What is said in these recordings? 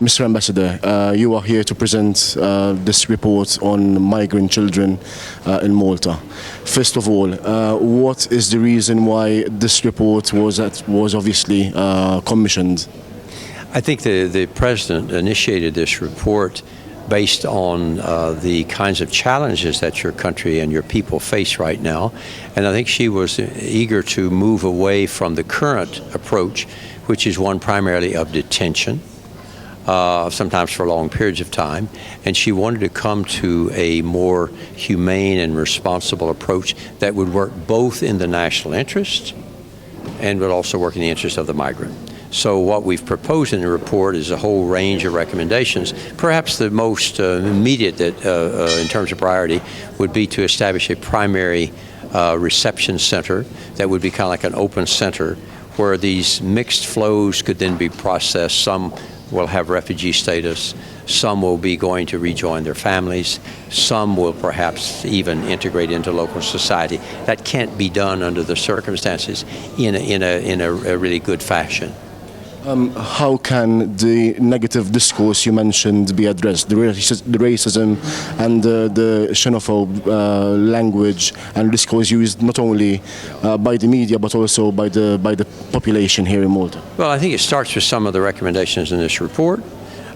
Mr. Ambassador, you are here to present this report on migrant children in Malta. First of all, what is the reason why this report was obviously commissioned? I think the President initiated this report based on the kinds of challenges that your country and your people face right now. And I think she was eager to move away from the current approach, which is one primarily of detention, sometimes for long periods of time. And she wanted to come to a more humane and responsible approach that would work both in the national interest and would also work in the interest of the migrant. So what we've proposed in the report is a whole range of recommendations. Perhaps the most immediate that, in terms of priority would be to establish a primary reception center that would be kind of like an open center where these mixed flows could then be processed. Some will have refugee status, some will be going to rejoin their families, some will perhaps even integrate into local society. That can't be done under the circumstances in a really good fashion. How can the negative discourse you mentioned be addressed? The racism and the xenophobe language and discourse used not only by the media but also by the population here in Malta? Well, I think it starts with some of the recommendations in this report.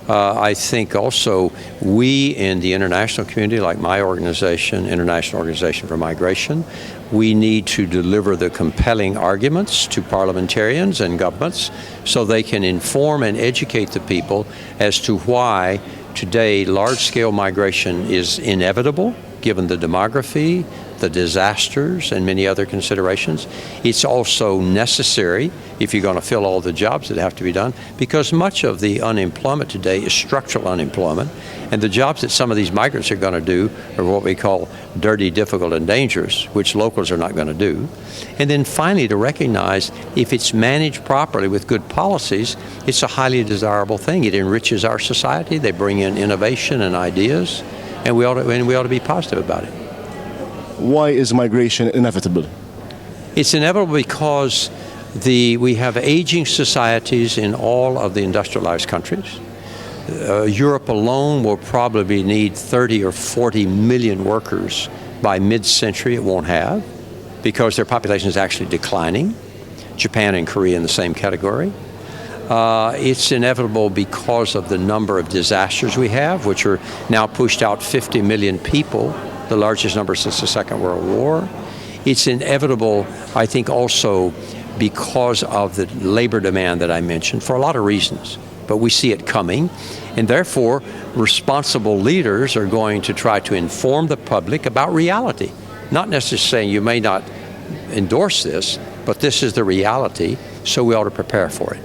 I think also we in the international community, like my organization, International Organization for Migration, we need to deliver the compelling arguments to parliamentarians and governments so they can inform and educate the people as to why today large-scale migration is inevitable given the demography, the disasters, and many other considerations. It's also necessary if you're going to fill all the jobs that have to be done, because much of the unemployment today is structural unemployment, and the jobs that some of these migrants are going to do are what we call dirty, difficult, and dangerous, which locals are not going to do. And then finally, to recognize if it's managed properly with good policies, it's a highly desirable thing. It enriches our society. They bring in innovation and ideas, and we ought to be positive about it. Why is migration inevitable? It's inevitable because we have aging societies in all of the industrialized countries. Europe alone will probably need 30 or 40 million workers by mid-century. It won't have, because their population is actually declining. Japan and Korea in the same category. It's inevitable because of the number of disasters we have, which are now pushed out 50 million people, the largest number since the Second World War. It's inevitable, I think, also because of the labor demand that I mentioned, for a lot of reasons. But we see it coming, and therefore responsible leaders are going to try to inform the public about reality. Not necessarily saying you may not endorse this, but this is the reality, so we ought to prepare for it.